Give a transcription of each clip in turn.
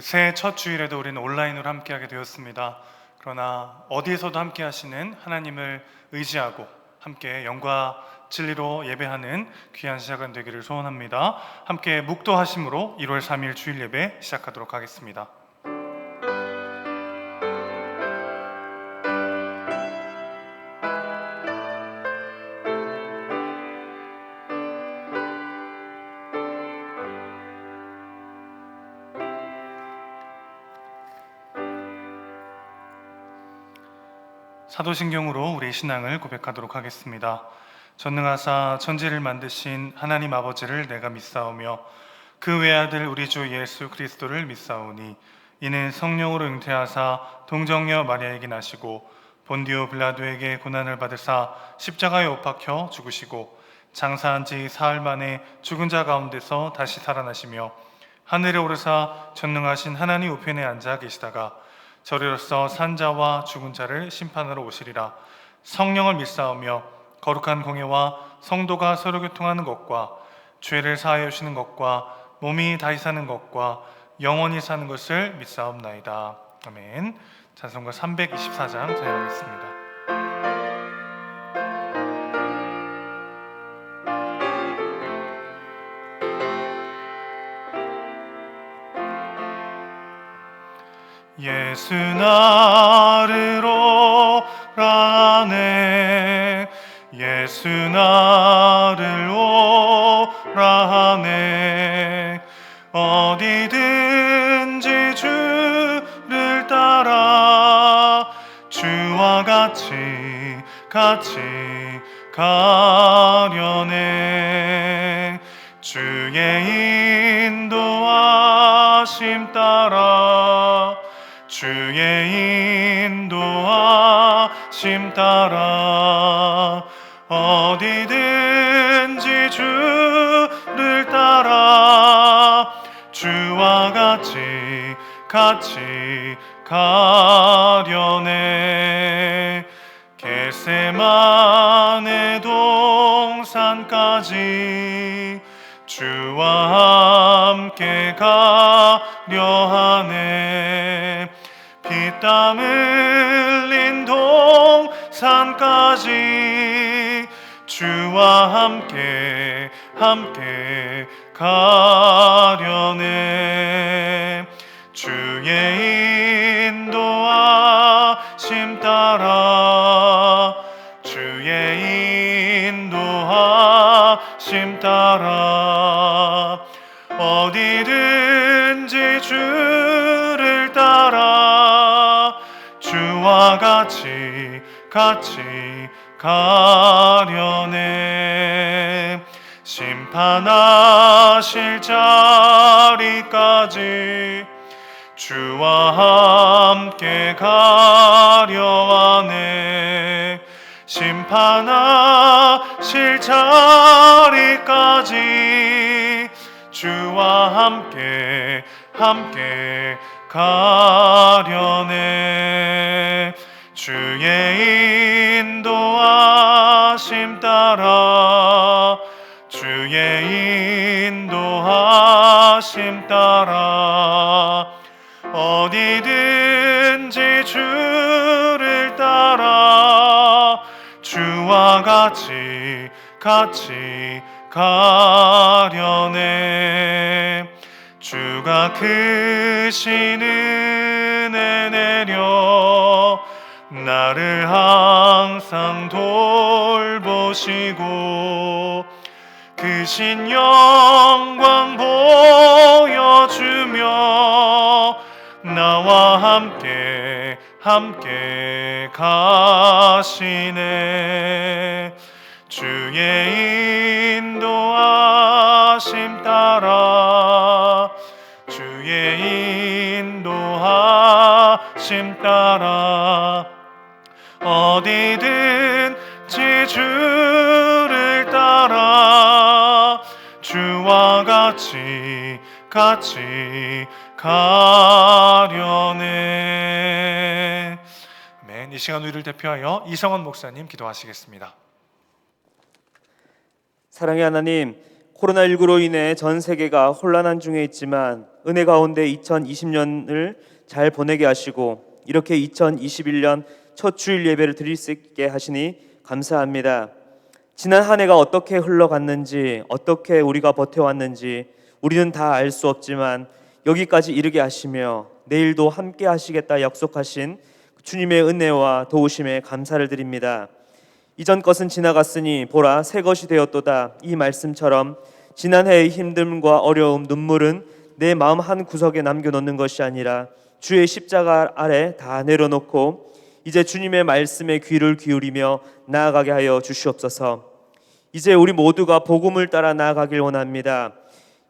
새해 첫 주일에도 우리는 온라인으로 함께하게 되었습니다. 그러나 어디에서도 함께하시는 하나님을 의지하고 함께 영과 진리로 예배하는 귀한 시작은 되기를 소원합니다. 함께 묵도하심으로 1월 3일 주일 예배 시작하도록 하겠습니다. 사도신경으로 우리 신앙을 고백하도록 하겠습니다. 전능하사 천지를 만드신 하나님 아버지를 내가 믿사오며 그 외아들 우리 주 예수 그리스도를 믿사오니 이는 성령으로 잉태하사 동정녀 마리아에게 나시고 본디오 빌라도에게 고난을 받으사 십자가에 못 박혀 죽으시고 장사한 지 사흘 만에 죽은 자 가운데서 다시 살아나시며 하늘에 오르사 전능하신 하나님 우편에 앉아 계시다가 저리로서 산자와 죽은 자를 심판하러 오시리라. 성령을 믿사오며 거룩한 공예와 성도가 서로 교통하는 것과 죄를 사하여 주시는 것과 몸이 다시 사는 것과 영원히 사는 것을 믿사옵나이다. 아멘. 찬송가 324장 찬양하겠습니다. 예수 나를 오라네 예수 나를 오라네 어디든지 주를 따라 주와 같이 가려네 주의 인도하심 따라 주의 인도하심 따라 어디든지 주를 따라 주와 같이 가려네 겟세마네 동산까지 주와 함께 가려하네 피땀 흘린 동산까지 주와 함께 가려네 주의 인도하심 따라 주의 인도하심 따라 어디든지 주를 따라 주와 같이 가려네 심판하실 자리까지 주와 함께 가려하네 심판하실 자리까지 주와 함께 가려네 주의 인도하심 따라 주의 인도하심 따라 어디든지 주를 따라 주와 같이 가려네 주가 크신 은혜 내려 나를 항상 돌보시고 크신 영광 보여주며 나와 함께 가시네 주의 인도하심 따라 주의 인도하심 따라 어디든지 주를 따라 주와 같이 가려네. 아멘. 이 시간 우리를 대표하여 이성원 목사님 기도하시겠습니다. 사랑의 하나님, 코로나19로 인해 전 세계가 혼란한 중에 있지만 은혜 가운데 2020년을 잘 보내게 하시고 이렇게 2021년 첫 주일 예배를 드릴 수 있게 하시니 감사합니다. 지난 한 해가 어떻게 흘러갔는지, 어떻게 우리가 버텨왔는지 우리는 다 알 수 없지만 여기까지 이르게 하시며 내일도 함께 하시겠다 약속하신 주님의 은혜와 도우심에 감사를 드립니다. 이전 것은 지나갔으니 보라 새 것이 되었도다. 이 말씀처럼 지난 해의 힘듦과 어려움, 눈물은 내 마음 한 구석에 남겨놓는 것이 아니라 주의 십자가 아래 다 내려놓고 이제 주님의 말씀에 귀를 기울이며 나아가게 하여 주시옵소서. 이제 우리 모두가 복음을 따라 나아가길 원합니다.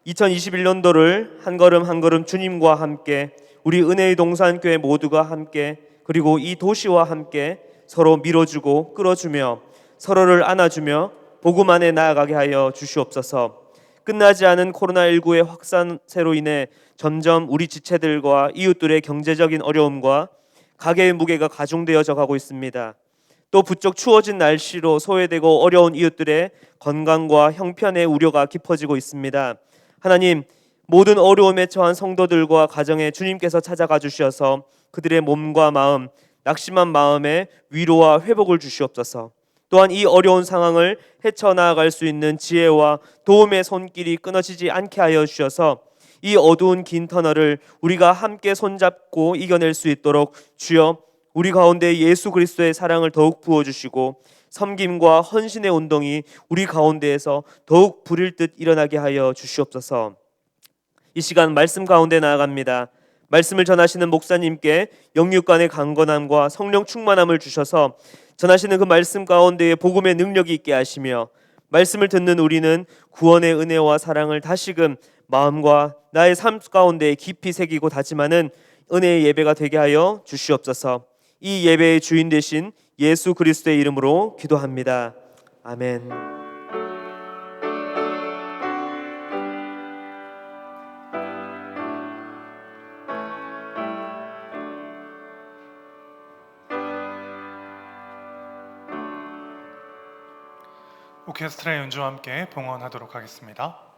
2021년도를 한 걸음 한 걸음 주님과 함께, 우리 은혜의 동산교회 모두가 함께, 그리고 이 도시와 함께 서로 밀어주고 끌어주며 서로를 안아주며 복음 안에 나아가게 하여 주시옵소서. 끝나지 않은 코로나19의 확산세로 인해 점점 우리 지체들과 이웃들의 경제적인 어려움과 가계의 무게가 가중되어져 가고 있습니다. 또 부쩍 추워진 날씨로 소외되고 어려운 이웃들의 건강과 형편의 우려가 깊어지고 있습니다. 하나님, 모든 어려움에 처한 성도들과 가정에 주님께서 찾아가 주셔서 그들의 몸과 마음, 낙심한 마음에 위로와 회복을 주시옵소서. 또한 이 어려운 상황을 헤쳐나갈 수 있는 지혜와 도움의 손길이 끊어지지 않게 하여 주셔서 이 어두운 긴 터널을 우리가 함께 손잡고 이겨낼 수 있도록 주여 우리 가운데 예수 그리스도의 사랑을 더욱 부어주시고 섬김과 헌신의 운동이 우리 가운데에서 더욱 불일 듯 일어나게 하여 주시옵소서. 이 시간 말씀 가운데 나아갑니다. 말씀을 전하시는 목사님께 영육간의 강건함과 성령 충만함을 주셔서 전하시는 그 말씀 가운데에 복음의 능력이 있게 하시며 말씀을 듣는 우리는 구원의 은혜와 사랑을 다시금 마음과 나의 삶 가운데 깊이 새기고 다짐하는 은혜의 예배가 되게 하여 주시옵소서. 이 예배의 주인 되신 예수 그리스도의 이름으로 기도합니다. 아멘. 오케스트라의 연주와 함께 봉헌하도록 하겠습니다.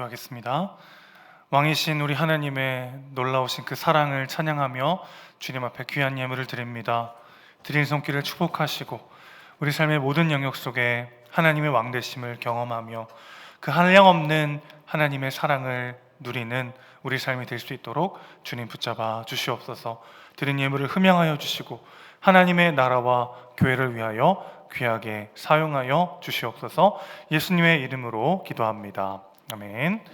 기도하겠습니다. 왕이신 우리 하나님의 놀라우신 그 사랑을 찬양하며 주님 앞에 귀한 예물을 드립니다. 드린 손길을 축복하시고 우리 삶의 모든 영역 속에 하나님의 왕되심을 경험하며 그 한량없는 하나님의 사랑을 누리는 우리 삶이 될 수 있도록 주님 붙잡아 주시옵소서. 드린 예물을 흠양하여 주시고 하나님의 나라와 교회를 위하여 귀하게 사용하여 주시옵소서. 예수님의 이름으로 기도합니다. 아멘.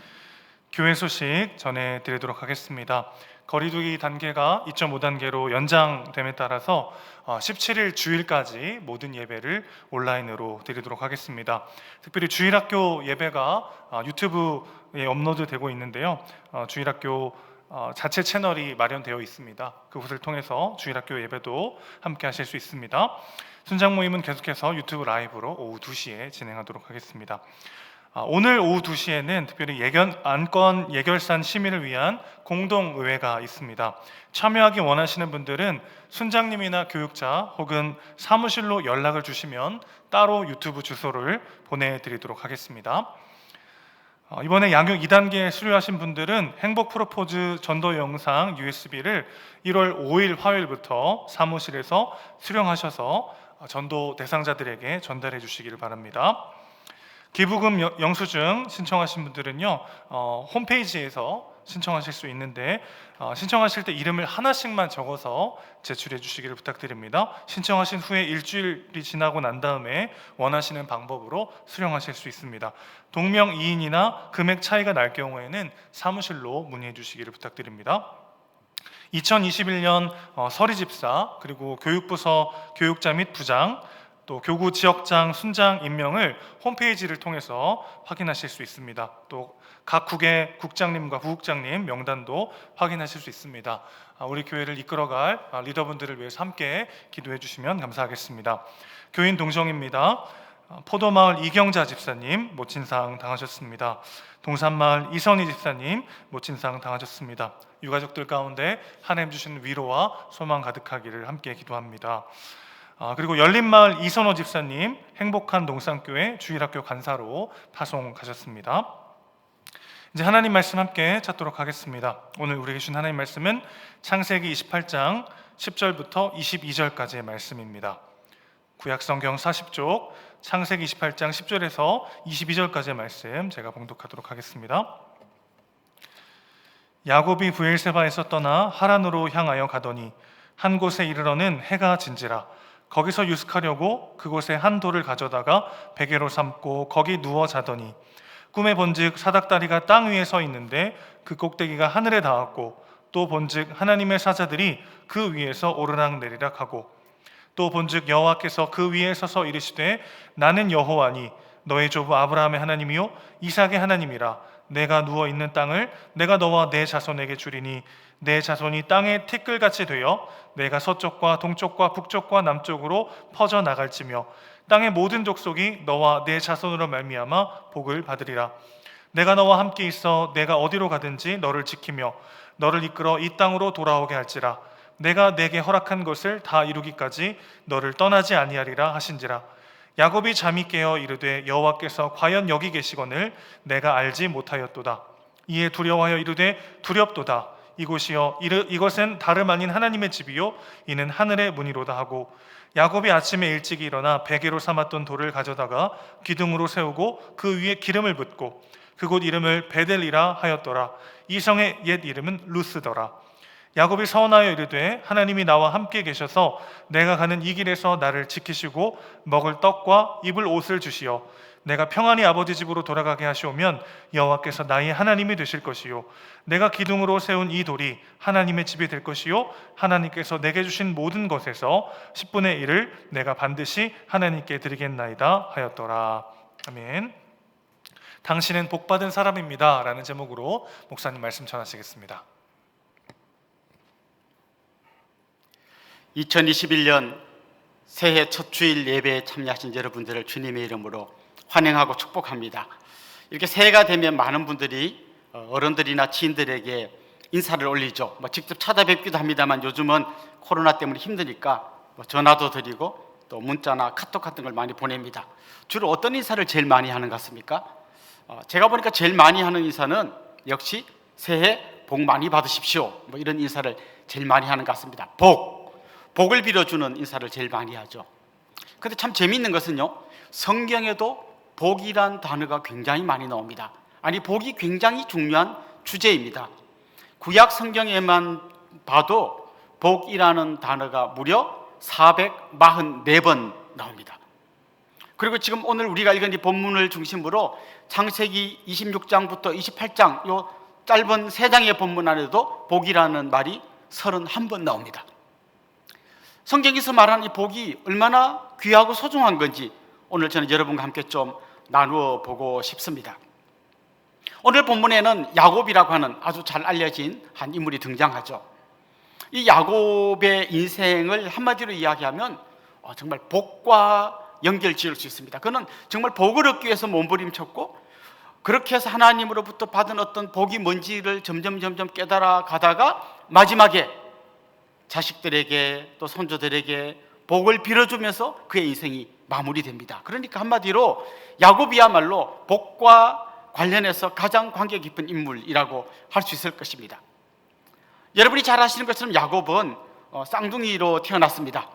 교회 소식 전해드리도록 하겠습니다. 거리두기 단계가 2.5단계로 연장됨에 따라서 17일 주일까지 모든 예배를 온라인으로 드리도록 하겠습니다. 특별히 주일학교 예배가 유튜브에 업로드되고 있는데요. 주일학교 자체 채널이 마련되어 있습니다. 그곳을 통해서 주일학교 예배도 함께 하실 수 있습니다. 순장 모임은 계속해서 유튜브 라이브로 오후 2시에 진행하도록 하겠습니다. 오늘 오후 2시에는 특별히 안건 예결산 심의를 위한 공동의회가 있습니다. 참여하기 원하시는 분들은 순장님이나 교육자 혹은 사무실로 연락을 주시면 따로 유튜브 주소를 보내드리도록 하겠습니다. 이번에 양육 2단계 수료하신 분들은 행복 프로포즈 전도 영상 USB를 1월 5일 화요일부터 사무실에서 수령하셔서 전도 대상자들에게 전달해 주시기를 바랍니다. 기부금 영수증 신청하신 분들은요, 홈페이지에서 신청하실 수 있는데 신청하실 때 이름을 하나씩만 적어서 제출해 주시기를 부탁드립니다. 신청하신 후에 일주일이 지나고 난 다음에 원하시는 방법으로 수령하실 수 있습니다. 동명이인이나 금액 차이가 날 경우에는 사무실로 문의해 주시기를 부탁드립니다. 2021년 서리집사 그리고 교육부서 교육자 및 부장 또 교구 지역장 순장 임명을 홈페이지를 통해서 확인하실 수 있습니다. 또 각 국의 국장님과 부국장님 명단도 확인하실 수 있습니다. 우리 교회를 이끌어갈 리더분들을 위해서 함께 기도해 주시면 감사하겠습니다. 교인 동정입니다. 포도마을 이경자 집사님 모친상 당하셨습니다. 동산마을 이선희 집사님 모친상 당하셨습니다. 유가족들 가운데 하나님 주신 위로와 소망 가득하기를 함께 기도합니다. 그리고 열린마을 이선호 집사님 행복한 농산교회 주일학교 간사로 파송 가셨습니다. 이제 하나님 말씀 함께 찾도록 하겠습니다. 오늘 우리에게 주신 하나님 말씀은 창세기 28장 10절부터 22절까지의 말씀입니다. 구약성경 40쪽 창세기 28장 10절에서 22절까지의 말씀 제가 봉독하도록 하겠습니다. 야곱이 브엘세바에서 떠나 하란으로 향하여 가더니 한 곳에 이르러는 해가 진지라. 거기서 유숙하려고 그곳에 한 돌을 가져다가 베개로 삼고 거기 누워 자더니 꿈에 본즉 사닥다리가 땅 위에 서 있는데 그 꼭대기가 하늘에 닿았고 또 본즉 하나님의 사자들이 그 위에서 오르락 내리락 하고 또 본즉 여호와께서 그 위에 서서 이르시되 나는 여호와니 너의 조부 아브라함의 하나님이요 이삭의 하나님이라. 내가 누워 있는 땅을 내가 너와 내 자손에게 주리니 내 자손이 땅의 티끌같이 되어 내가 서쪽과 동쪽과 북쪽과 남쪽으로 퍼져 나갈지며 땅의 모든 족속이 너와 내 자손으로 말미암아 복을 받으리라. 내가 너와 함께 있어 내가 어디로 가든지 너를 지키며 너를 이끌어 이 땅으로 돌아오게 할지라. 내가 내게 허락한 것을 다 이루기까지 너를 떠나지 아니하리라 하신지라. 야곱이 잠이 깨어 이르되 여호와께서 과연 여기 계시거늘 내가 알지 못하였도다. 이에 두려워하여 이르되 두렵도다. 이곳이여 이것은 다름 아닌 하나님의 집이요 이는 하늘의 문이로다 하고 야곱이 아침에 일찍 일어나 베개로 삼았던 돌을 가져다가 기둥으로 세우고 그 위에 기름을 붓고 그곳 이름을 베델이라 하였더라. 이 성의 옛 이름은 루스더라. 야곱이 서원하여 이르되 하나님이 나와 함께 계셔서 내가 가는 이 길에서 나를 지키시고 먹을 떡과 입을 옷을 주시어 내가 평안히 아버지 집으로 돌아가게 하시오면 여호와께서 나의 하나님이 되실 것이요 내가 기둥으로 세운 이 돌이 하나님의 집이 될 것이요 하나님께서 내게 주신 모든 것에서 10분의 1을 내가 반드시 하나님께 드리겠나이다 하였더라. 아멘. 당신은 복받은 사람입니다 라는 제목으로 목사님 말씀 전하시겠습니다. 2021년 새해 첫 주일 예배에 참여하신 여러분들을 주님의 이름으로 환영하고 축복합니다. 이렇게 새해가 되면 많은 분들이 어른들이나 지인들에게 인사를 올리죠. 직접 찾아뵙기도 합니다만 요즘은 코로나 때문에 힘드니까 전화도 드리고 또 문자나 카톡 같은 걸 많이 보냅니다. 주로 어떤 인사를 제일 많이 하는 것 같습니까? 제가 보니까 제일 많이 하는 인사는 역시 새해 복 많이 받으십시오, 뭐 이런 인사를 제일 많이 하는 것 같습니다. 복을 빌어주는 인사를 제일 많이 하죠. 근데 참 재미있는 것은요, 성경에도 복이란 단어가 굉장히 많이 나옵니다. 아니, 복이 굉장히 중요한 주제입니다. 구약 성경에만 봐도 복이라는 단어가 무려 444번 나옵니다. 그리고 지금 오늘 우리가 읽은 이 본문을 중심으로 창세기 26장부터 28장 요 짧은 3장의 본문 안에도 복이라는 말이 31번 나옵니다. 성경에서 말하는 이 복이 얼마나 귀하고 소중한 건지 오늘 저는 여러분과 함께 좀 나누어 보고 싶습니다. 오늘 본문에는 야곱이라고 하는 아주 잘 알려진 한 인물이 등장하죠. 이 야곱의 인생을 한마디로 이야기하면 정말 복과 연결 지을 수 있습니다. 그는 정말 복을 얻기 위해서 몸부림쳤고, 그렇게 해서 하나님으로부터 받은 어떤 복이 뭔지를 점점 깨달아 가다가 마지막에 자식들에게 또 손주들에게 복을 빌어주면서 그의 인생이 마무리됩니다. 그러니까 한마디로 야곱이야말로 복과 관련해서 가장 관계 깊은 인물이라고 할 수 있을 것입니다. 여러분이 잘 아시는 것처럼 야곱은 쌍둥이로 태어났습니다.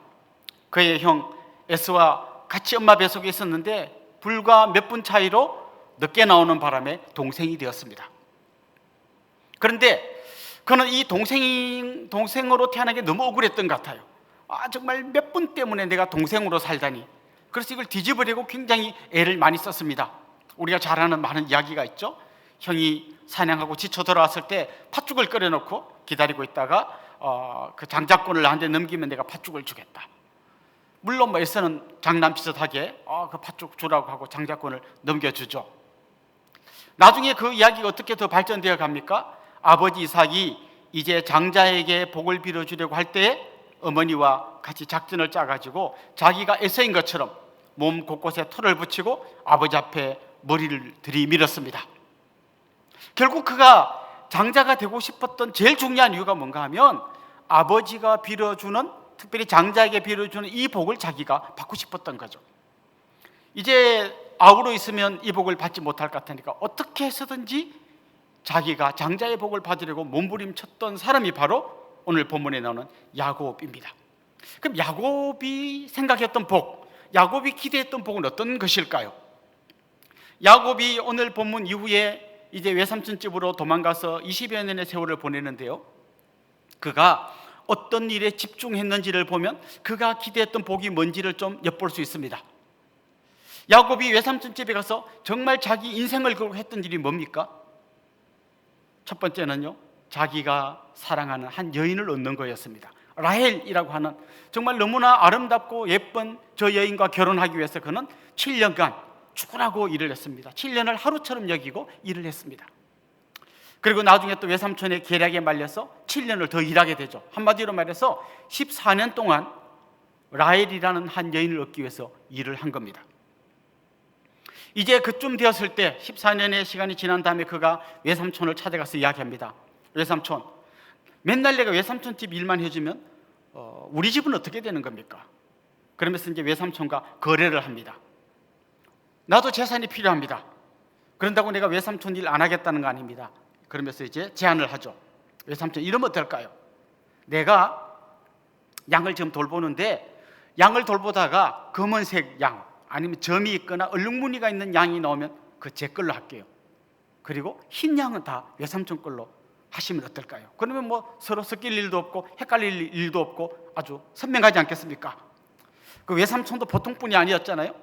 그의 형 에스와 같이 엄마 뱃속에 있었는데 불과 몇 분 차이로 늦게 나오는 바람에 동생이 되었습니다. 그런데 그는 이 동생으로 태어난 게 너무 억울했던 것 같아요. 정말 몇 분 때문에 내가 동생으로 살다니. 그래서 이걸 뒤집으려고 굉장히 애를 많이 썼습니다. 우리가 잘 아는 많은 이야기가 있죠. 형이 사냥하고 지쳐 돌아왔을 때 팥죽을 끓여놓고 기다리고 있다가 그 장자권을 나한테 넘기면 내가 팥죽을 주겠다. 물론 에서는 장난 비슷하게 그 팥죽 주라고 하고 장자권을 넘겨주죠. 나중에 그 이야기가 어떻게 더 발전되어 갑니까? 아버지 이삭이 이제 장자에게 복을 빌어주려고 할 때에 어머니와 같이 작전을 짜가지고 자기가 에서인 것처럼 몸 곳곳에 토를 붙이고 아버지 앞에 머리를 들이밀었습니다. 결국 그가 장자가 되고 싶었던 제일 중요한 이유가 뭔가 하면 아버지가 빌어주는, 특별히 장자에게 빌어주는 이 복을 자기가 받고 싶었던 거죠. 이제 아우로 있으면 이 복을 받지 못할 것 같으니까 어떻게 해서든지 자기가 장자의 복을 받으려고 몸부림쳤던 사람이 바로 오늘 본문에 나오는 야곱입니다. 그럼 야곱이 생각했던 복, 야곱이 기대했던 복은 어떤 것일까요? 야곱이 오늘 본문 이후에 이제 외삼촌 집으로 도망가서 20여 년의 세월을 보내는데요, 그가 어떤 일에 집중했는지를 보면 그가 기대했던 복이 뭔지를 좀 엿볼 수 있습니다. 야곱이 외삼촌 집에 가서 정말 자기 인생을 걸고 했던 일이 뭡니까? 첫 번째는요, 자기가 사랑하는 한 여인을 얻는 거였습니다. 라헬이라고 하는 정말 너무나 아름답고 예쁜 저 여인과 결혼하기 위해서 그는 7년간 죽으라고 일을 했습니다. 7년을 하루처럼 여기고 일을 했습니다. 그리고 나중에 또 외삼촌의 계략에 말려서 7년을 더 일하게 되죠. 한마디로 말해서 14년 동안 라헬이라는 한 여인을 얻기 위해서 일을 한 겁니다. 이제 그쯤 되었을 때 14년의 시간이 지난 다음에 그가 외삼촌을 찾아가서 이야기합니다. 외삼촌, 맨날 내가 외삼촌 집 일만 해주면 우리 집은 어떻게 되는 겁니까? 그러면서 이제 외삼촌과 거래를 합니다. 나도 재산이 필요합니다. 그런다고 내가 외삼촌 일 안 하겠다는 거 아닙니다. 그러면서 이제 제안을 하죠. 외삼촌, 이러면 어떨까요? 내가 양을 지금 돌보는데 양을 돌보다가 검은색 양 아니면 점이 있거나 얼룩무늬가 있는 양이 나오면 그 제 걸로 할게요. 그리고 흰 양은 다 외삼촌 걸로 하시면 어떨까요? 그러면 뭐 서로 섞일 일도 없고 헷갈릴 일도 없고 아주 선명하지 않겠습니까? 그 외삼촌도 보통 분이 아니었잖아요.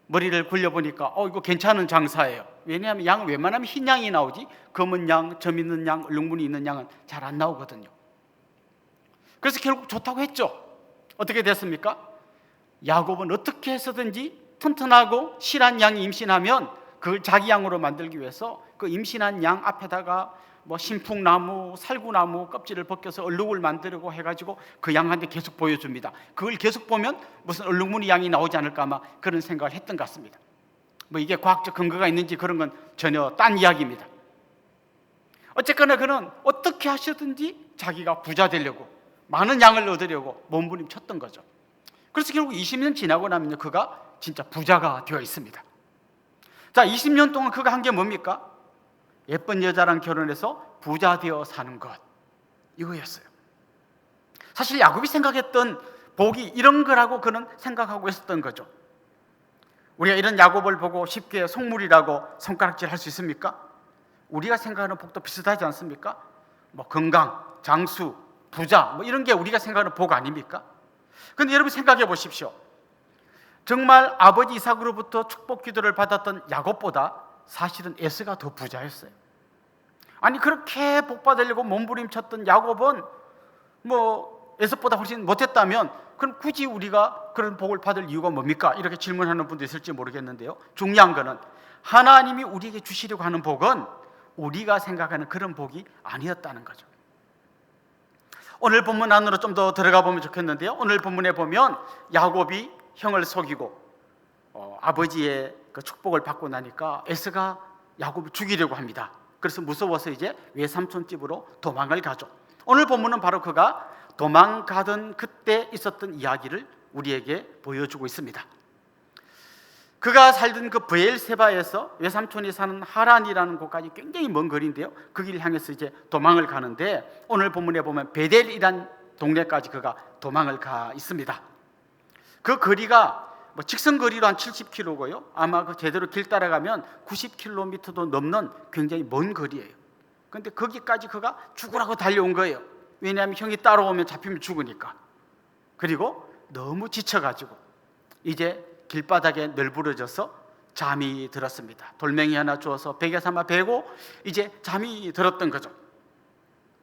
머리를 굴려보니까 이거 괜찮은 장사예요. 왜냐하면 양은 웬만하면 흰 양이 나오지 검은 양, 점 있는 양, 얼룩무늬 있는 양은 잘 안 나오거든요. 그래서 결국 좋다고 했죠. 어떻게 됐습니까? 야곱은 어떻게 해서든지 튼튼하고 실한 양이 임신하면 그걸 자기 양으로 만들기 위해서 그 임신한 양 앞에다가 뭐 신풍나무, 살구나무 껍질을 벗겨서 얼룩을 만들고 해가지고 그 양한테 계속 보여줍니다. 그걸 계속 보면 무슨 얼룩무늬 양이 나오지 않을까 아마 그런 생각을 했던 것 같습니다. 뭐 이게 과학적 근거가 있는지 그런 건 전혀 딴 이야기입니다. 어쨌거나 그는 어떻게 하시든지 자기가 부자 되려고 많은 양을 얻으려고 몸부림쳤던 거죠. 그래서 결국 20년 지나고 나면 그가 진짜 부자가 되어 있습니다. 자, 20년 동안 그가 한 게 뭡니까? 예쁜 여자랑 결혼해서 부자 되어 사는 것, 이거였어요. 사실 야곱이 생각했던 복이 이런 거라고 그는 생각하고 있었던 거죠. 우리가 이런 야곱을 보고 쉽게 속물이라고 손가락질 할 수 있습니까? 우리가 생각하는 복도 비슷하지 않습니까? 뭐 건강, 장수, 부자, 뭐 이런 게 우리가 생각하는 복 아닙니까? 그런데 여러분 생각해 보십시오. 정말 아버지 이삭으로부터 축복 기도를 받았던 야곱보다 사실은 에서가 더 부자였어요. 아니 그렇게 복 받으려고 몸부림쳤던 야곱은 뭐 에서보다 훨씬 못했다면 그럼 굳이 우리가 그런 복을 받을 이유가 뭡니까? 이렇게 질문하는 분도 있을지 모르겠는데요. 중요한 거는 하나님이 우리에게 주시려고 하는 복은 우리가 생각하는 그런 복이 아니었다는 거죠. 오늘 본문 안으로 좀 더 들어가 보면 좋겠는데요. 오늘 본문에 보면 야곱이 형을 속이고 아버지의 그 축복을 받고 나니까 에서가 야곱을 죽이려고 합니다. 그래서 무서워서 이제 외삼촌 집으로 도망을 가죠. 오늘 본문은 바로 그가 도망가던 그때 있었던 이야기를 우리에게 보여주고 있습니다. 그가 살던 그 브엘세바에서 외삼촌이 사는 하란이라는 곳까지 굉장히 먼 거리인데요. 그 길을 향해서 이제 도망을 가는데 오늘 본문에 보면 베델이란 동네까지 그가 도망을 가 있습니다. 그 거리가 뭐 직선 거리로 한 70km고요. 아마 그 제대로 길 따라가면 90km도 넘는 굉장히 먼 거리예요. 그런데 거기까지 그가 죽으라고 달려온 거예요. 왜냐하면 형이 따라오면 잡히면 죽으니까. 그리고 너무 지쳐가지고 이제 길바닥에 널브러져서 잠이 들었습니다. 돌멩이 하나 주어서 베개 삼아 베고 이제 잠이 들었던 거죠.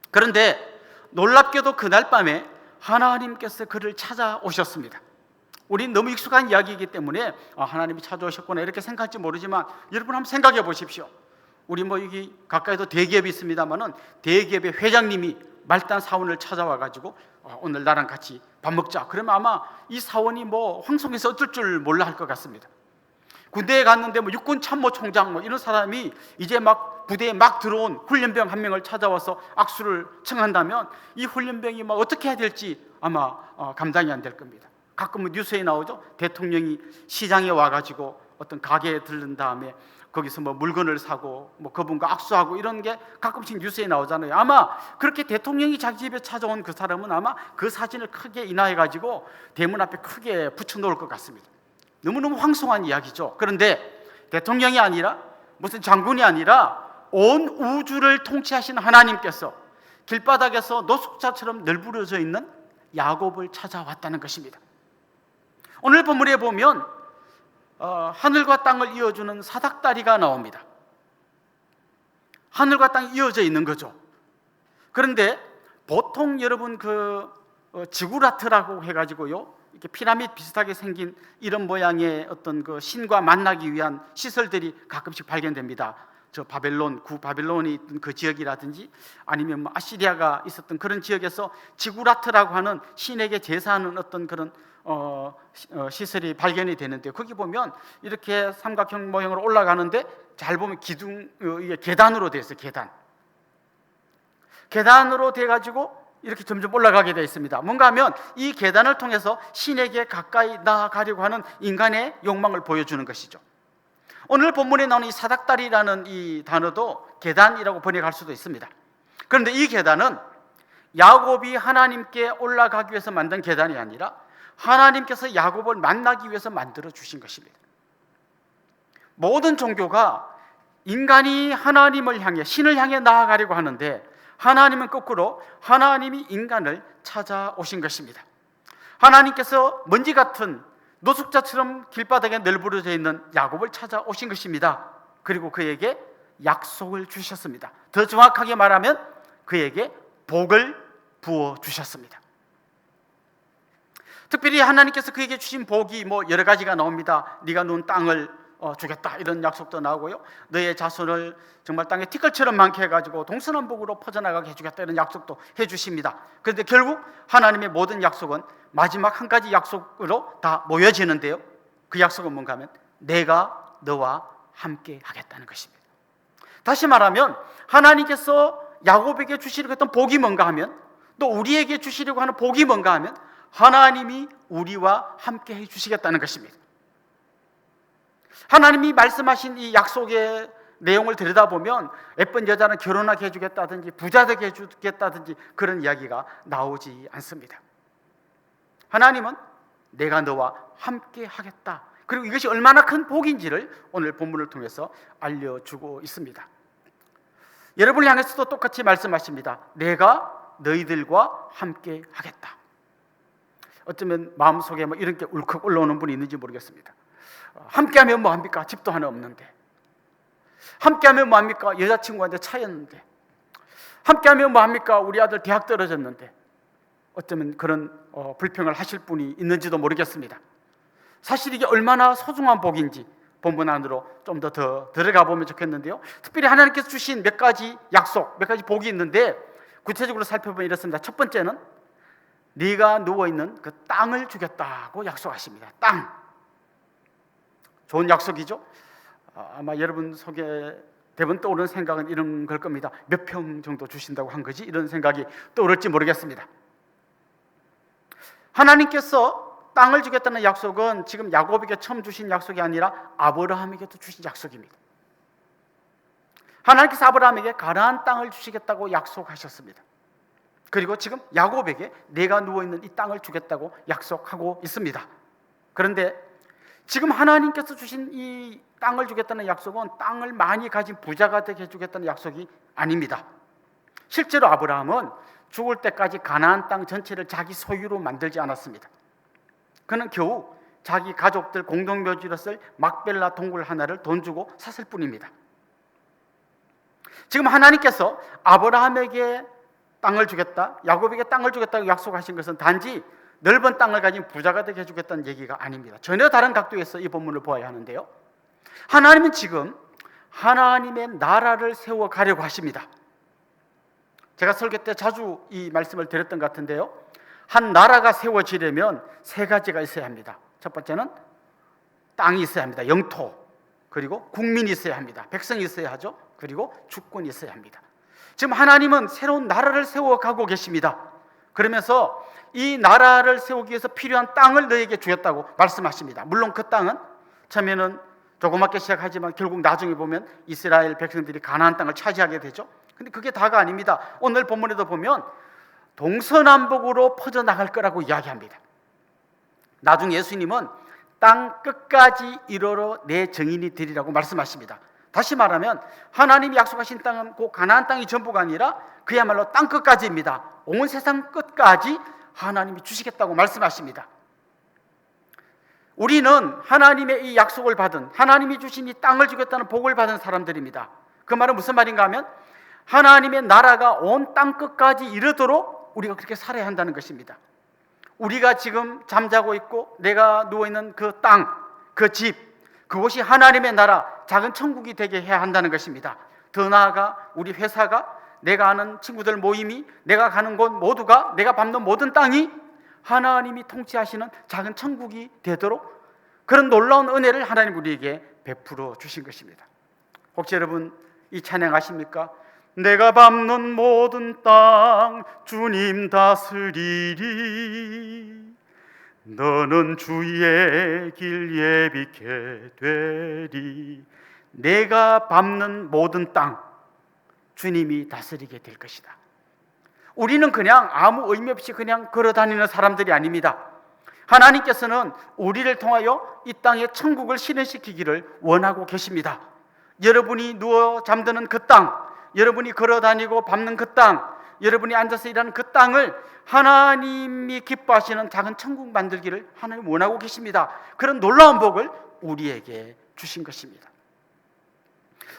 그런데 놀랍게도 그날 밤에 하나님께서 그를 찾아오셨습니다. 우린 너무 익숙한 이야기이기 때문에 하나님이 찾아오셨구나 이렇게 생각할지 모르지만 여러분 한번 생각해 보십시오. 우리 뭐 여기 가까이도 대기업이 있습니다만은 대기업의 회장님이 말단 사원을 찾아와 가지고 오늘 나랑 같이 밥 먹자. 그러면 아마 이 사원이 뭐 황송해서 어쩔 줄 몰라 할 것 같습니다. 군대에 갔는데 뭐 육군 참모총장 뭐 이런 사람이 이제 막 부대에 막 들어온 훈련병 한 명을 찾아와서 악수를 청한다면 이 훈련병이 막 어떻게 해야 될지 아마 감당이 안 될 겁니다. 가끔은 뉴스에 나오죠. 대통령이 시장에 와가지고 어떤 가게에 들른 다음에 거기서 뭐 물건을 사고 뭐 그분과 악수하고 이런 게 가끔씩 뉴스에 나오잖아요. 아마 그렇게 대통령이 자기 집에 찾아온 그 사람은 아마 그 사진을 크게 인화해가지고 대문 앞에 크게 붙여놓을 것 같습니다. 너무너무 황송한 이야기죠. 그런데 대통령이 아니라 무슨 장군이 아니라 온 우주를 통치하시는 하나님께서 길바닥에서 노숙자처럼 널브러져 있는 야곱을 찾아왔다는 것입니다. 오늘 본문에 보면 하늘과 땅을 이어주는 사닥다리가 나옵니다. 하늘과 땅이 이어져 있는 거죠. 그런데 보통 여러분 그 지구라트라고 해가지고요, 이렇게 피라미드 비슷하게 생긴 이런 모양의 어떤 그 신과 만나기 위한 시설들이 가끔씩 발견됩니다. 저 바벨론, 구 바벨론이 있던 그 지역이라든지 아니면 뭐 아시리아가 있었던 그런 지역에서 지구라트라고 하는 신에게 제사하는 어떤 그런 시설이 발견이 되는데 거기 보면 이렇게 삼각형 모형으로 올라가는데 잘 보면 기둥 이게 계단으로 되어 있어요. 계단으로 돼 가지고 이렇게 점점 올라가게 되어 있습니다. 뭔가 하면 이 계단을 통해서 신에게 가까이 나아가려고 하는 인간의 욕망을 보여주는 것이죠. 오늘 본문에 나오는 이 사닥다리라는 이 단어도 계단이라고 번역할 수도 있습니다. 그런데 이 계단은 야곱이 하나님께 올라가기 위해서 만든 계단이 아니라 하나님께서 야곱을 만나기 위해서 만들어 주신 것입니다. 모든 종교가 인간이 하나님을 향해, 신을 향해 나아가려고 하는데 하나님은 거꾸로 하나님이 인간을 찾아오신 것입니다. 하나님께서 먼지 같은 노숙자처럼 길바닥에 널브러져 있는 야곱을 찾아오신 것입니다. 그리고 그에게 약속을 주셨습니다. 더 정확하게 말하면 그에게 복을 부어 주셨습니다. 특별히 하나님께서 그에게 주신 복이 뭐 여러 가지가 나옵니다. 네가 누운 땅을 주겠다 이런 약속도 나오고요. 너의 자손을 정말 땅에 티끌처럼 많게 해가지고 동서남북으로 퍼져나가게 해주겠다 이런 약속도 해주십니다. 그런데 결국 하나님의 모든 약속은 마지막 한 가지 약속으로 다 모여지는데요. 그 약속은 뭔가 하면 내가 너와 함께 하겠다는 것입니다. 다시 말하면 하나님께서 야곱에게 주시려고 했던 복이 뭔가 하면 또 우리에게 주시려고 하는 복이 뭔가 하면 하나님이 우리와 함께 해주시겠다는 것입니다. 하나님이 말씀하신 이 약속의 내용을 들여다보면 예쁜 여자는 결혼하게 해주겠다든지 부자 되게 해주겠다든지 그런 이야기가 나오지 않습니다. 하나님은 내가 너와 함께 하겠다. 그리고 이것이 얼마나 큰 복인지를 오늘 본문을 통해서 알려주고 있습니다. 여러분을 향해서도 똑같이 말씀하십니다. 내가 너희들과 함께 하겠다. 어쩌면 마음속에 뭐 이런 게 울컥 올라오는 분이 있는지 모르겠습니다. 함께하면 뭐합니까? 집도 하나 없는데. 함께하면 뭐합니까? 여자친구한테 차였는데. 함께하면 뭐합니까? 우리 아들 대학 떨어졌는데. 어쩌면 그런 불평을 하실 분이 있는지도 모르겠습니다. 사실 이게 얼마나 소중한 복인지 본문 안으로 좀 더 들어가 보면 좋겠는데요. 특별히 하나님께서 주신 몇 가지 약속, 몇 가지 복이 있는데 구체적으로 살펴보면 이렇습니다. 첫 번째는 네가 누워있는 그 땅을 주겠다고 약속하십니다. 땅. 좋은 약속이죠. 아마 여러분 속에 대부분 떠오르는 생각은 이런 걸 겁니다. 몇 평 정도 주신다고 한 거지? 이런 생각이 떠오를지 모르겠습니다. 하나님께서 땅을 주겠다는 약속은 지금 야곱에게 처음 주신 약속이 아니라 아브라함에게도 주신 약속입니다. 하나님께서 아브라함에게 가나안 땅을 주시겠다고 약속하셨습니다. 그리고 지금 야곱에게 내가 누워있는 이 땅을 주겠다고 약속하고 있습니다. 그런데 지금 하나님께서 주신 이 땅을 주겠다는 약속은 땅을 많이 가진 부자가 되게 해주겠다는 약속이 아닙니다. 실제로 아브라함은 죽을 때까지 가나안 땅 전체를 자기 소유로 만들지 않았습니다. 그는 겨우 자기 가족들 공동묘지로 쓸 막벨라 동굴 하나를 돈 주고 샀을 뿐입니다. 지금 하나님께서 아브라함에게 땅을 주겠다, 야곱에게 땅을 주겠다고 약속하신 것은 단지 넓은 땅을 가진 부자가 되게 해주겠다는 얘기가 아닙니다. 전혀 다른 각도에서 이 본문을 보아야 하는데요. 하나님은 지금 하나님의 나라를 세워가려고 하십니다. 제가 설교 때 자주 이 말씀을 드렸던 것 같은데요. 한 나라가 세워지려면 세 가지가 있어야 합니다. 첫 번째는 땅이 있어야 합니다. 영토. 그리고 국민이 있어야 합니다. 백성이 있어야 하죠. 그리고 주권이 있어야 합니다. 지금 하나님은 새로운 나라를 세워가고 계십니다. 그러면서 이 나라를 세우기 위해서 필요한 땅을 너에게 주겠다고 말씀하십니다. 물론 그 땅은 처음에는 조그맣게 시작하지만 결국 나중에 보면 이스라엘 백성들이 가나안 땅을 차지하게 되죠. 근데 그게 다가 아닙니다. 오늘 본문에도 보면 동서남북으로 퍼져나갈 거라고 이야기합니다. 나중에 예수님은 땅 끝까지 이르러 내 증인이 되리라고 말씀하십니다. 다시 말하면 하나님이 약속하신 땅은 그 가나안 땅이 전부가 아니라 그야말로 땅 끝까지입니다. 온 세상 끝까지 하나님이 주시겠다고 말씀하십니다. 우리는 하나님의 이 약속을 받은, 하나님이 주신 이 땅을 주겠다는 복을 받은 사람들입니다. 그 말은 무슨 말인가 하면 하나님의 나라가 온 땅 끝까지 이르도록 우리가 그렇게 살아야 한다는 것입니다. 우리가 지금 잠자고 있고 내가 누워있는 그 땅, 그 집, 그곳이 하나님의 나라, 작은 천국이 되게 해야 한다는 것입니다. 더 나아가 우리 회사가, 내가 아는 친구들 모임이, 내가 가는 곳 모두가, 내가 밟는 모든 땅이 하나님이 통치하시는 작은 천국이 되도록 그런 놀라운 은혜를 하나님 우리에게 베풀어 주신 것입니다. 혹시 여러분 이 찬양 아십니까? 내가 밟는 모든 땅 주님 다스리리, 너는 주의 길 예비케 되리. 내가 밟는 모든 땅 주님이 다스리게 될 것이다. 우리는 그냥 아무 의미 없이 그냥 걸어다니는 사람들이 아닙니다. 하나님께서는 우리를 통하여 이 땅에 천국을 실현시키기를 원하고 계십니다. 여러분이 누워 잠드는 그 땅, 여러분이 걸어다니고 밟는 그 땅, 여러분이 앉아서 일하는 그 땅을 하나님이 기뻐하시는 작은 천국 만들기를 하나님 원하고 계십니다. 그런 놀라운 복을 우리에게 주신 것입니다.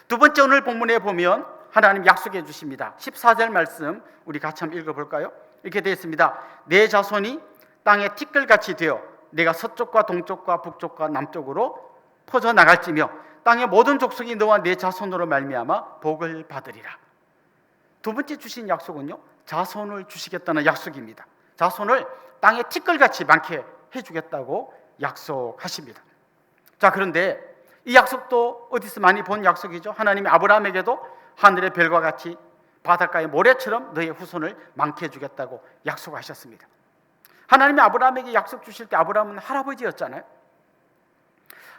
두 번째, 오늘 본문에 보면 하나님 약속해 주십니다. 14절 말씀 우리 같이 한번 읽어볼까요? 이렇게 되어 있습니다. 내 자손이 땅의 티끌같이 되어 내가 서쪽과 동쪽과 북쪽과 남쪽으로 퍼져나갈지며 땅의 모든 족속이 너와 내 자손으로 말미암아 복을 받으리라. 두 번째 주신 약속은요, 자손을 주시겠다는 약속입니다. 자손을 땅의 티끌같이 많게 해주겠다고 약속하십니다. 자, 그런데 이 약속도 어디서 많이 본 약속이죠. 하나님이 아브라함에게도 하늘의 별과 같이 바닷가의 모래처럼 너의 후손을 많게 해주겠다고 약속하셨습니다. 하나님이 아브라함에게 약속 주실 때 아브라함은 할아버지였잖아요.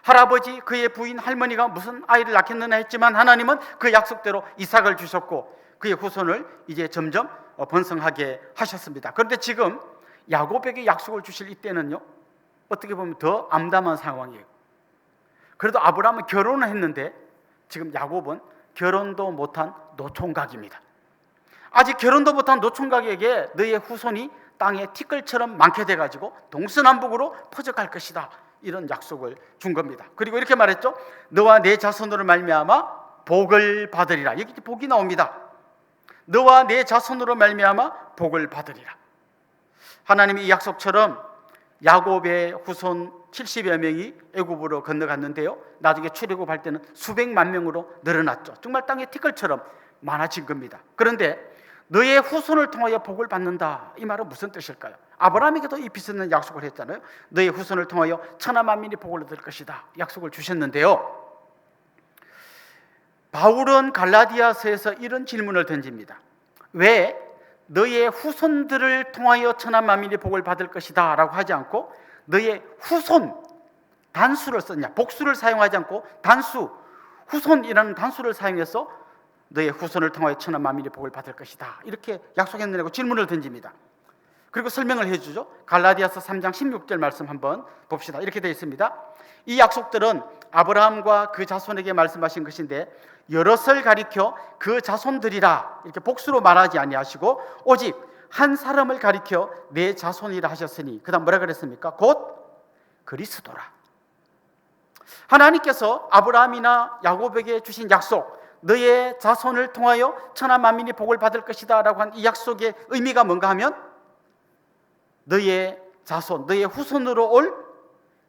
할아버지, 그의 부인, 할머니가 무슨 아이를 낳겠느냐 했지만 하나님은 그 약속대로 이삭을 주셨고 그의 후손을 이제 점점 번성하게 하셨습니다. 그런데 지금 야곱에게 약속을 주실 이때는요, 어떻게 보면 더 암담한 상황이에요. 그래도 아브라함은 결혼을 했는데 지금 야곱은 결혼도 못한 노총각입니다. 아직 결혼도 못한 노총각에게 너의 후손이 땅에 티끌처럼 많게 돼가지고 동서남북으로 퍼져갈 것이다, 이런 약속을 준 겁니다. 그리고 이렇게 말했죠. 너와 내 자손으로 말미암아 복을 받으리라. 여기 복이 나옵니다. 너와 내 자손으로 말미암아 복을 받으리라. 하나님이 이 약속처럼 야곱의 후손 70여 명이 애굽으로 건너갔는데요, 나중에 출애굽할 때는 수백만 명으로 늘어났죠. 정말 땅의 티끌처럼 많아진 겁니다. 그런데 너의 후손을 통하여 복을 받는다, 이 말은 무슨 뜻일까요? 아브라함에게도 이 비슷한 약속을 했잖아요. 너의 후손을 통하여 천하 만민이 복을 얻을 것이다, 약속을 주셨는데요, 바울은 갈라디아서에서 이런 질문을 던집니다. 왜 너의 후손들을 통하여 천하 만민이 복을 받을 것이다 라고 하지 않고 너의 후손, 단수를 썼냐? 복수를 사용하지 않고 단수, 후손이라는 단수를 사용해서 너의 후손을 통하여 천하 만민이 복을 받을 것이다, 이렇게 약속했느냐고 질문을 던집니다. 그리고 설명을 해주죠. 갈라디아서 3장 16절 말씀 한번 봅시다. 이렇게 되어 있습니다. 이 약속들은 아브라함과 그 자손에게 말씀하신 것인데 여럿을 가리켜 그 자손들이라 이렇게 복수로 말하지 아니하시고 오직 한 사람을 가리켜 내 자손이라 하셨으니, 그 다음 뭐라 그랬습니까? 곧 그리스도라. 하나님께서 아브라함이나 야곱에게 주신 약속, 너의 자손을 통하여 천하 만민이 복을 받을 것이다 라고 한 이 약속의 의미가 뭔가 하면 너의 자손, 너의 후손으로 올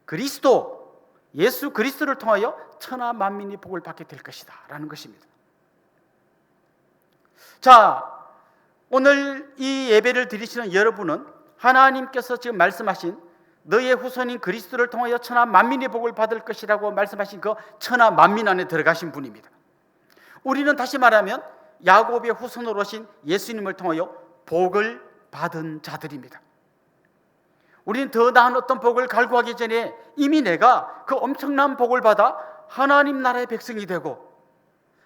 그리스도, 예수 그리스도를 통하여 천하 만민이 복을 받게 될 것이다 라는 것입니다. 자, 오늘 이 예배를 드리시는 여러분은 하나님께서 지금 말씀하신 너의 후손인 그리스도를 통하여 천하 만민이 복을 받을 것이라고 말씀하신 그 천하 만민 안에 들어가신 분입니다. 우리는 다시 말하면 야곱의 후손으로 오신 예수님을 통하여 복을 받은 자들입니다. 우리는 더 나은 어떤 복을 갈구하기 전에 이미 내가 그 엄청난 복을 받아 하나님 나라의 백성이 되고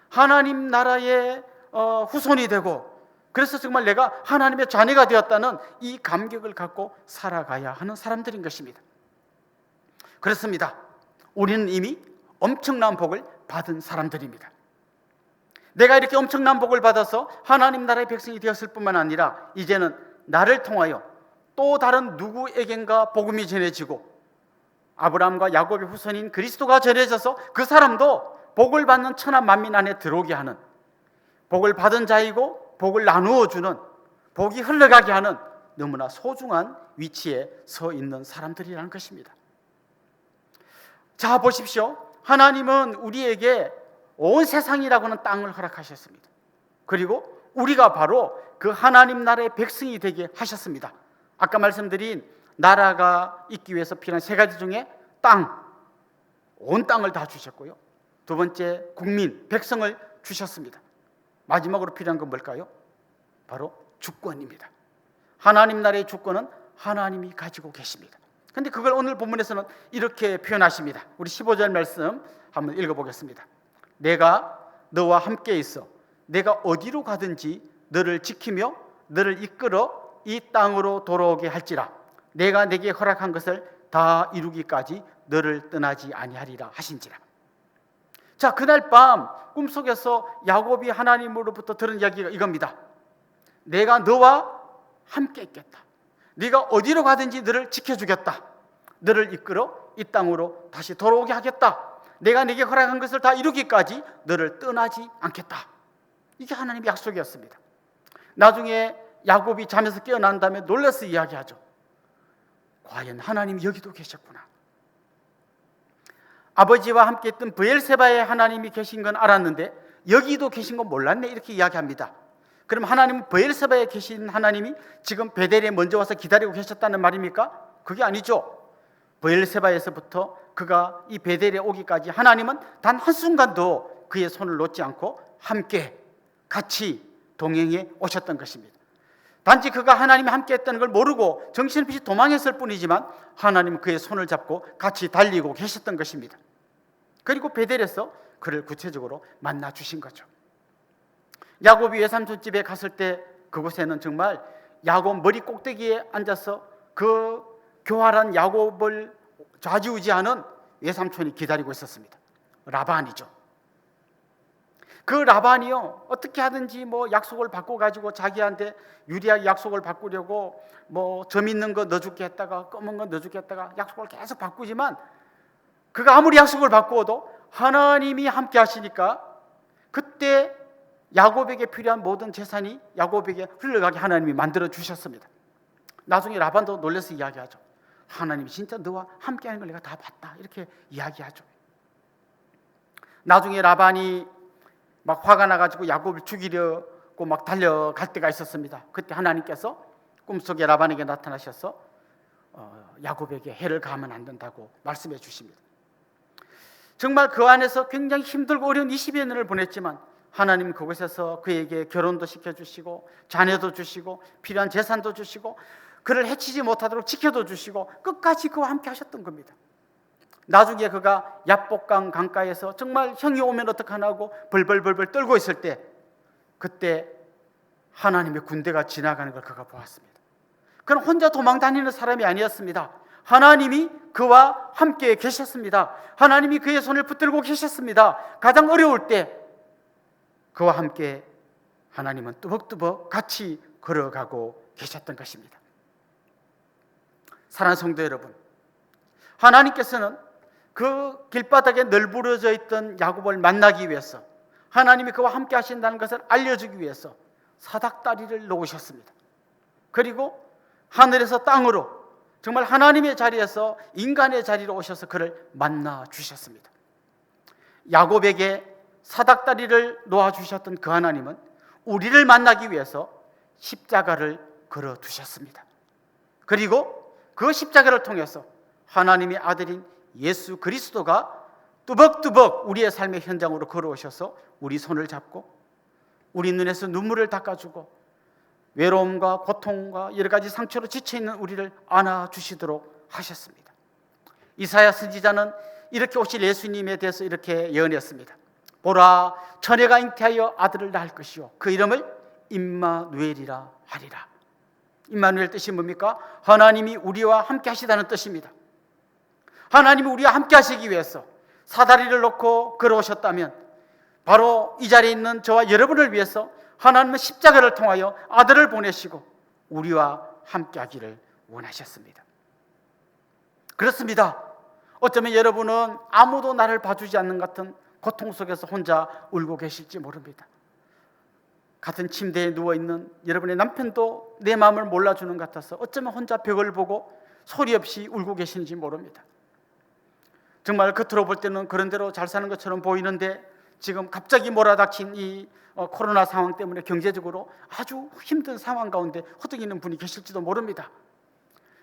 하나님 나라의 후손이 되고, 그래서 정말 내가 하나님의 자녀가 되었다는 이 감격을 갖고 살아가야 하는 사람들인 것입니다. 그렇습니다. 우리는 이미 엄청난 복을 받은 사람들입니다. 내가 이렇게 엄청난 복을 받아서 하나님 나라의 백성이 되었을 뿐만 아니라 이제는 나를 통하여 또 다른 누구에겐가 복음이 전해지고 아브라함과 야곱의 후손인 그리스도가 전해져서 그 사람도 복을 받는 천하 만민 안에 들어오게 하는, 복을 받은 자이고 복을 나누어 주는, 복이 흘러가게 하는 너무나 소중한 위치에 서 있는 사람들이라는 것입니다. 자, 보십시오. 하나님은 우리에게 온 세상이라고 하는 땅을 허락하셨습니다. 그리고 우리가 바로 그 하나님 나라의 백성이 되게 하셨습니다. 아까 말씀드린 나라가 있기 위해서 필요한 세 가지 중에 땅, 온 땅을 다 주셨고요, 두 번째 국민, 백성을 주셨습니다. 마지막으로 필요한 건 뭘까요? 바로 주권입니다. 하나님 나라의 주권은 하나님이 가지고 계십니다. 그런데 그걸 오늘 본문에서는 이렇게 표현하십니다. 우리 15절 말씀 한번 읽어보겠습니다. 내가 너와 함께 있어 내가 어디로 가든지 너를 지키며 너를 이끌어 이 땅으로 돌아오게 할지라 내가 내게 허락한 것을 다 이루기까지 너를 떠나지 아니하리라 하신지라. 자, 그날 밤 꿈속에서 야곱이 하나님으로부터 들은 이야기가 이겁니다. 내가 너와 함께 있겠다. 네가 어디로 가든지 너를 지켜주겠다. 너를 이끌어 이 땅으로 다시 돌아오게 하겠다. 내가 네게 허락한 것을 다 이루기까지 너를 떠나지 않겠다. 이게 하나님의 약속이었습니다. 나중에 야곱이 잠에서 깨어난 다음에 놀라서 이야기하죠. 과연 하나님이 여기도 계셨구나. 아버지와 함께 있던 브엘세바의 하나님이 계신 건 알았는데 여기도 계신 건 몰랐네, 이렇게 이야기합니다. 그럼 하나님은 브엘세바에 계신 하나님이 지금 베델에 먼저 와서 기다리고 계셨다는 말입니까? 그게 아니죠. 브엘세바에서부터 그가 이 베델에 오기까지 하나님은 단 한순간도 그의 손을 놓지 않고 함께 같이 동행해 오셨던 것입니다. 단지 그가 하나님이 함께 했다는 걸 모르고 정신없이 도망했을 뿐이지만 하나님은 그의 손을 잡고 같이 달리고 계셨던 것입니다. 그리고 베델에서 그를 구체적으로 만나 주신 거죠. 야곱이 외삼촌 집에 갔을 때 그곳에는 정말 야곱 머리 꼭대기에 앉아서 그 교활한 야곱을 좌지우지하는 외삼촌이 기다리고 있었습니다. 라반이죠. 그 라반이요, 어떻게 하든지 뭐 약속을 바꿔가지고 자기한테 유리하게 약속을 바꾸려고 뭐 점 있는 거 넣어줄게 했다가 검은 거 넣어줄게 했다가 약속을 계속 바꾸지만, 그가 아무리 약속을 바꾸어도 하나님이 함께 하시니까 그때 야곱에게 필요한 모든 재산이 야곱에게 흘러가게 하나님이 만들어 주셨습니다. 나중에 라반도 놀라서 이야기하죠. 하나님이 진짜 너와 함께하는 걸 내가 다 봤다, 이렇게 이야기하죠. 나중에 라반이 막 화가 나가지고 야곱을 죽이려고 막 달려갈 때가 있었습니다. 그때 하나님께서 꿈속에 라반에게 나타나셔서 야곱에게 해를 가하면 안 된다고 말씀해 주십니다. 정말 그 안에서 굉장히 힘들고 어려운 20여 년을 보냈지만 하나님 그곳에서 그에게 결혼도 시켜주시고 자녀도 주시고 필요한 재산도 주시고 그를 해치지 못하도록 지켜도 주시고 끝까지 그와 함께 하셨던 겁니다. 나중에 그가 야복강 강가에서 정말 형이 오면 어떡하나 하고 벌벌벌벌 떨고 있을 때, 그때 하나님의 군대가 지나가는 걸 그가 보았습니다. 그는 혼자 도망 다니는 사람이 아니었습니다. 하나님이 그와 함께 계셨습니다. 하나님이 그의 손을 붙들고 계셨습니다. 가장 어려울 때 그와 함께 하나님은 뚜벅뚜벅 같이 걸어가고 계셨던 것입니다. 사랑하는 성도 여러분, 하나님께서는 그 길바닥에 널브러져 있던 야곱을 만나기 위해서, 하나님이 그와 함께 하신다는 것을 알려주기 위해서 사닥다리를 놓으셨습니다. 그리고 하늘에서 땅으로 정말 하나님의 자리에서 인간의 자리로 오셔서 그를 만나 주셨습니다. 야곱에게 사닥다리를 놓아주셨던 그 하나님은 우리를 만나기 위해서 십자가를 걸어 두셨습니다. 그리고 그 십자가를 통해서 하나님의 아들인 예수 그리스도가 뚜벅뚜벅 우리의 삶의 현장으로 걸어오셔서 우리 손을 잡고 우리 눈에서 눈물을 닦아주고 외로움과 고통과 여러 가지 상처로 지쳐있는 우리를 안아주시도록 하셨습니다. 이사야 선지자는 이렇게 오실 예수님에 대해서 이렇게 예언했습니다. 보라, 처녀가 잉태하여 아들을 낳을 것이요 그 이름을 임마누엘이라 하리라. 임마누엘 뜻이 뭡니까? 하나님이 우리와 함께 하시다는 뜻입니다. 하나님이 우리와 함께 하시기 위해서 사다리를 놓고 걸어오셨다면 바로 이 자리에 있는 저와 여러분을 위해서 하나님은 십자가를 통하여 아들을 보내시고 우리와 함께 하기를 원하셨습니다. 그렇습니다. 어쩌면 여러분은 아무도 나를 봐주지 않는 같은 고통 속에서 혼자 울고 계실지 모릅니다. 같은 침대에 누워있는 여러분의 남편도 내 마음을 몰라주는 것 같아서 어쩌면 혼자 벽을 보고 소리 없이 울고 계시는지 모릅니다. 정말 겉으로 볼 때는 그런 대로 잘 사는 것처럼 보이는데 지금 갑자기 몰아닥친 이 코로나 상황 때문에 경제적으로 아주 힘든 상황 가운데 허덕이는 분이 계실지도 모릅니다.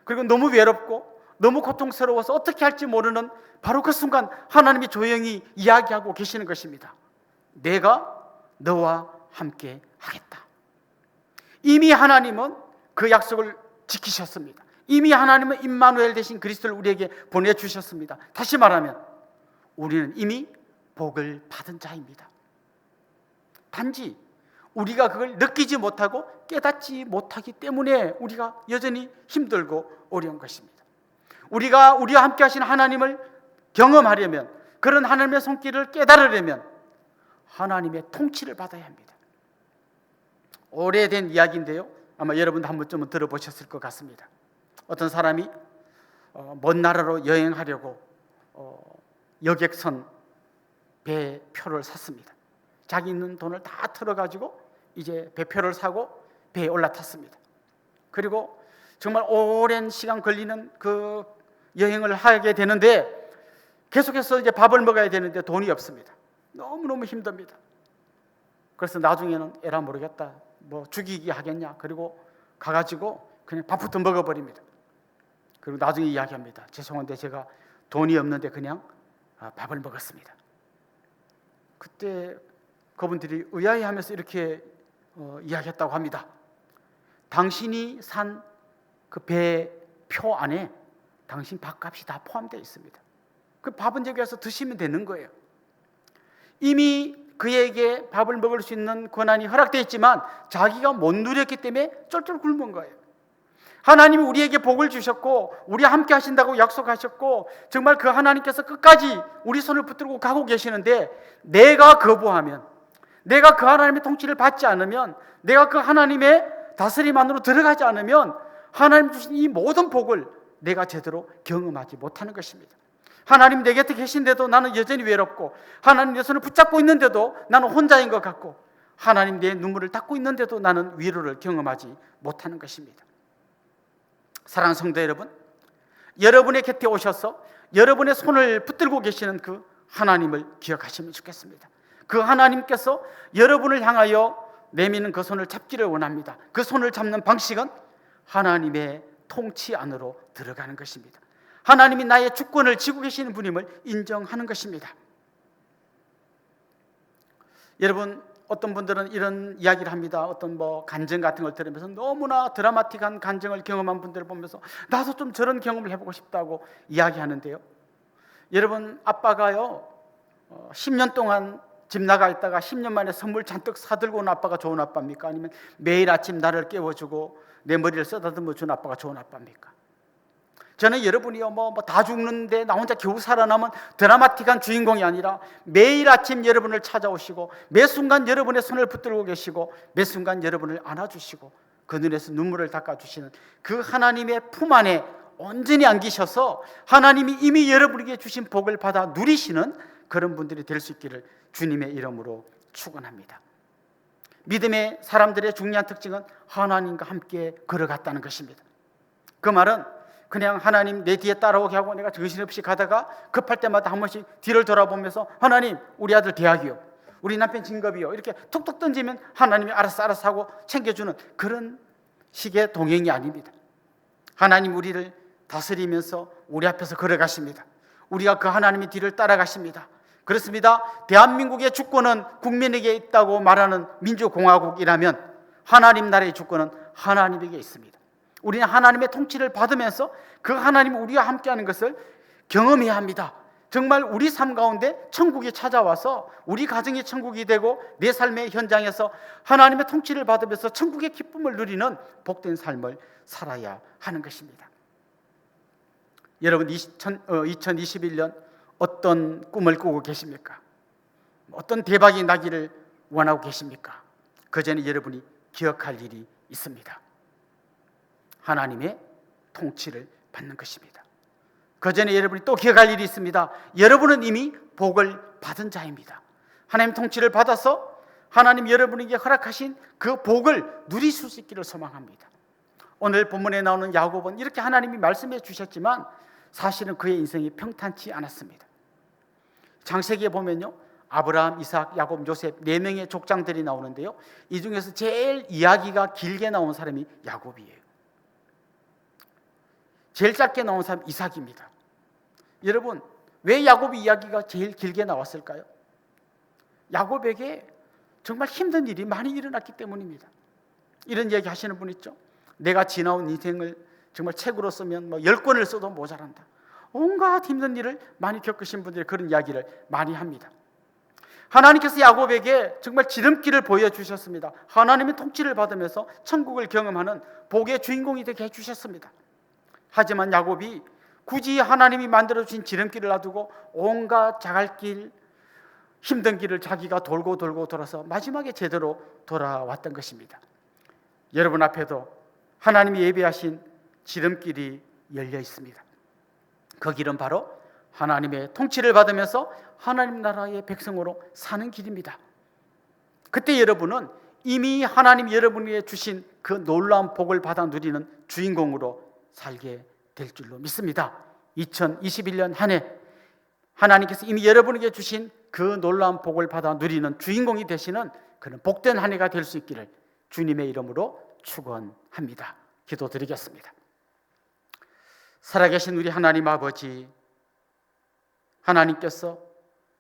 그리고 너무 외롭고 너무 고통스러워서 어떻게 할지 모르는 바로 그 순간 하나님이 조용히 이야기하고 계시는 것입니다. 내가 너와 함께 하겠다. 이미 하나님은 그 약속을 지키셨습니다. 이미 하나님은 임마누엘 대신 그리스도를 우리에게 보내주셨습니다. 다시 말하면 우리는 이미 복을 받은 자입니다. 단지 우리가 그걸 느끼지 못하고 깨닫지 못하기 때문에 우리가 여전히 힘들고 어려운 것입니다. 우리가 우리와 함께 하신 하나님을 경험하려면, 그런 하나님의 손길을 깨달으려면 하나님의 통치를 받아야 합니다. 오래된 이야기인데요, 아마 여러분도 한 번쯤은 들어보셨을 것 같습니다. 어떤 사람이 먼 나라로 여행하려고 여객선 배표를 샀습니다. 자기 있는 돈을 다 털어가지고 이제 배표를 사고 배에 올라탔습니다. 그리고 정말 오랜 시간 걸리는 그 여행을 하게 되는데 계속해서 이제 밥을 먹어야 되는데 돈이 없습니다. 너무너무 힘듭니다. 그래서 나중에는 에라 모르겠다, 뭐 죽이기 하겠냐, 그리고 가가지고 그냥 밥부터 먹어버립니다. 그리고 나중에 이야기합니다. 죄송한데 제가 돈이 없는데 그냥 밥을 먹었습니다. 그때 그분들이 의아해하면서 이렇게 이야기했다고 합니다. 당신이 산 그 배표 안에 당신 밥값이 다 포함되어 있습니다. 그 밥은 여기 와서 드시면 되는 거예요. 이미 그에게 밥을 먹을 수 있는 권한이 허락되어 있지만 자기가 못 누렸기 때문에 쫄쫄 굶은 거예요. 하나님이 우리에게 복을 주셨고 우리와 함께 하신다고 약속하셨고 정말 그 하나님께서 끝까지 우리 손을 붙들고 가고 계시는데 내가 거부하면, 내가 그 하나님의 통치를 받지 않으면, 내가 그 하나님의 다스림 안으로 들어가지 않으면 하나님 주신 이 모든 복을 내가 제대로 경험하지 못하는 것입니다. 하나님 내 곁에 계신데도 나는 여전히 외롭고, 하나님 내 손을 붙잡고 있는데도 나는 혼자인 것 같고, 하나님 내 눈물을 닦고 있는데도 나는 위로를 경험하지 못하는 것입니다. 사랑하는 성도 여러분, 여러분의 곁에 오셔서 여러분의 손을 붙들고 계시는 그 하나님을 기억하시면 좋겠습니다. 그 하나님께서 여러분을 향하여 내미는 그 손을 잡기를 원합니다. 그 손을 잡는 방식은 하나님의 통치 안으로 들어가는 것입니다. 하나님이 나의 주권을 쥐고 계시는 분임을 인정하는 것입니다. 여러분, 어떤 분들은 이런 이야기를 합니다. 어떤 간증 같은 걸 들으면서 너무나 드라마틱한 간증을 경험한 분들을 보면서 나도 좀 저런 경험을 해보고 싶다고 이야기하는데요. 여러분, 아빠가요 10년 동안 집 나가 있다가 10년 만에 선물 잔뜩 사들고 온 아빠가 좋은 아빠입니까? 아니면 매일 아침 나를 깨워주고 내 머리를 쓰다듬어 준 아빠가 좋은 아빠입니까? 저는 여러분이요 다 죽는데 나 혼자 겨우 살아남은 드라마틱한 주인공이 아니라 매일 아침 여러분을 찾아오시고 매 순간 여러분의 손을 붙들고 계시고 매 순간 여러분을 안아주시고 그 눈에서 눈물을 닦아주시는 그 하나님의 품 안에 온전히 안기셔서 하나님이 이미 여러분에게 주신 복을 받아 누리시는 그런 분들이 될 수 있기를 주님의 이름으로 축원합니다. 믿음의 사람들의 중요한 특징은 하나님과 함께 걸어갔다는 것입니다. 그 말은 그냥 하나님 내 뒤에 따라오게 하고 내가 정신없이 가다가 급할 때마다 한 번씩 뒤를 돌아보면서 하나님 우리 아들 대학이요, 우리 남편 진급이요 이렇게 툭툭 던지면 하나님이 알아서 하고 챙겨주는 그런 식의 동행이 아닙니다. 하나님 우리를 다스리면서 우리 앞에서 걸어가십니다. 우리가 그 하나님의 뒤를 따라가십니다. 그렇습니다. 대한민국의 주권은 국민에게 있다고 말하는 민주공화국이라면 하나님 나라의 주권은 하나님에게 있습니다. 우리는 하나님의 통치를 받으면서 그 하나님이 우리와 함께하는 것을 경험해야 합니다. 정말 우리 삶 가운데 천국이 찾아와서 우리 가정이 천국이 되고 내 삶의 현장에서 하나님의 통치를 받으면서 천국의 기쁨을 누리는 복된 삶을 살아야 하는 것입니다. 여러분 2021년 어떤 꿈을 꾸고 계십니까? 어떤 대박이 나기를 원하고 계십니까? 그 전에 여러분이 기억할 일이 있습니다. 하나님의 통치를 받는 것입니다. 그 전에 여러분이 또 기억할 일이 있습니다. 여러분은 이미 복을 받은 자입니다. 하나님 통치를 받아서 하나님 여러분에게 허락하신 그 복을 누리실 수 있기를 소망합니다. 오늘 본문에 나오는 야곱은 이렇게 하나님이 말씀해 주셨지만 사실은 그의 인생이 평탄치 않았습니다. 창세기에 보면요, 아브라함, 이삭, 야곱, 요셉 4명의 족장들이 나오는데요, 이 중에서 제일 이야기가 길게 나온 사람이 야곱이에요. 제일 짧게 나온 사람이 이삭입니다. 여러분, 왜 야곱의 이야기가 제일 길게 나왔을까요? 야곱에게 정말 힘든 일이 많이 일어났기 때문입니다. 이런 이야기 하시는 분 있죠? 내가 지나온 인생을 정말 책으로 쓰면 10권을 써도 모자란다. 온갖 힘든 일을 많이 겪으신 분들이 그런 이야기를 많이 합니다. 하나님께서 야곱에게 정말 지름길을 보여주셨습니다. 하나님의 통치를 받으면서 천국을 경험하는 복의 주인공이 되게 해주셨습니다. 하지만 야곱이 굳이 하나님이 만들어주신 지름길을 놔두고 온갖 자갈길, 힘든 길을 자기가 돌고 돌아서 마지막에 제대로 돌아왔던 것입니다. 여러분 앞에도 하나님이 예비하신 지름길이 열려 있습니다. 그 길은 바로 하나님의 통치를 받으면서 하나님 나라의 백성으로 사는 길입니다. 그때 여러분은 이미 하나님 여러분에게 주신 그 놀라운 복을 받아 누리는 주인공으로 살게 될 줄로 믿습니다. 2021년 한 해 하나님께서 이미 여러분에게 주신 그 놀라운 복을 받아 누리는 주인공이 되시는 그런 복된 한 해가 될 수 있기를 주님의 이름으로 축원합니다. 기도드리겠습니다. 살아계신 우리 하나님 아버지, 하나님께서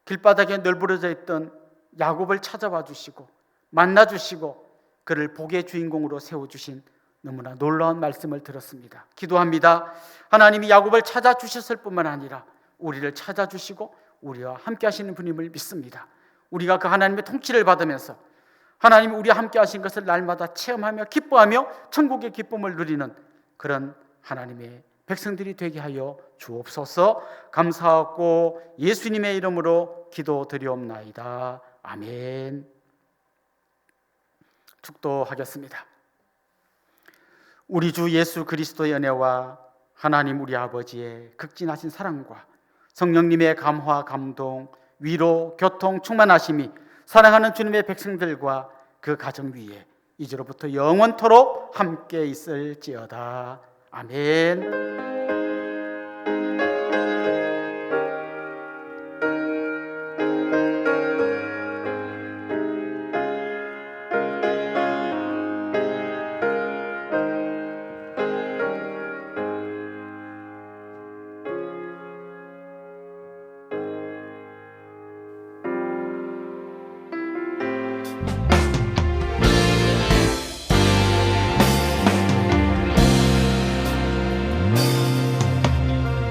길바닥에 널브러져 있던 야곱을 찾아와 주시고 만나 주시고 그를 복의 주인공으로 세워주신 너무나 놀라운 말씀을 들었습니다. 기도합니다. 하나님이 야곱을 찾아주셨을 뿐만 아니라 우리를 찾아주시고 우리와 함께 하시는 분임을 믿습니다. 우리가 그 하나님의 통치를 받으면서 하나님이 우리와 함께 하신 것을 날마다 체험하며 기뻐하며 천국의 기쁨을 누리는 그런 하나님의 백성들이 되게 하여 주옵소서. 감사하고 예수님의 이름으로 기도드리옵나이다. 아멘. 축도하겠습니다. 우리 주 예수 그리스도의 은혜와 하나님 우리 아버지의 극진하신 사랑과 성령님의 감화, 감동, 위로, 교통, 충만하심이 사랑하는 주님의 백성들과 그 가정 위에 이제로부터 영원토록 함께 있을지어다. 아멘.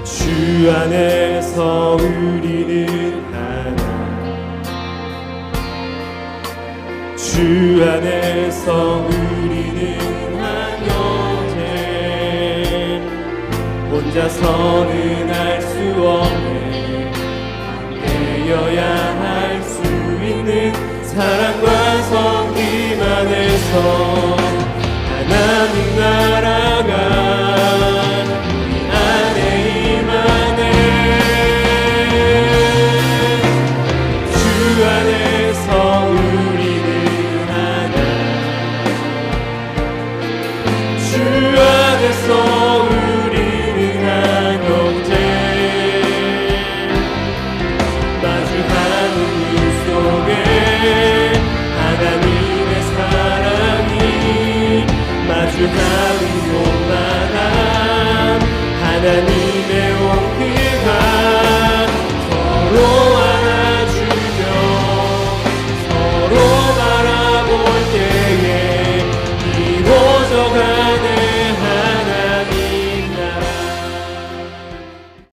주 안에서 우리는 하나, 주 안에서 우리는 한 형제, 혼자서는 알 수 없네, 함께여야 할 수 있는 사랑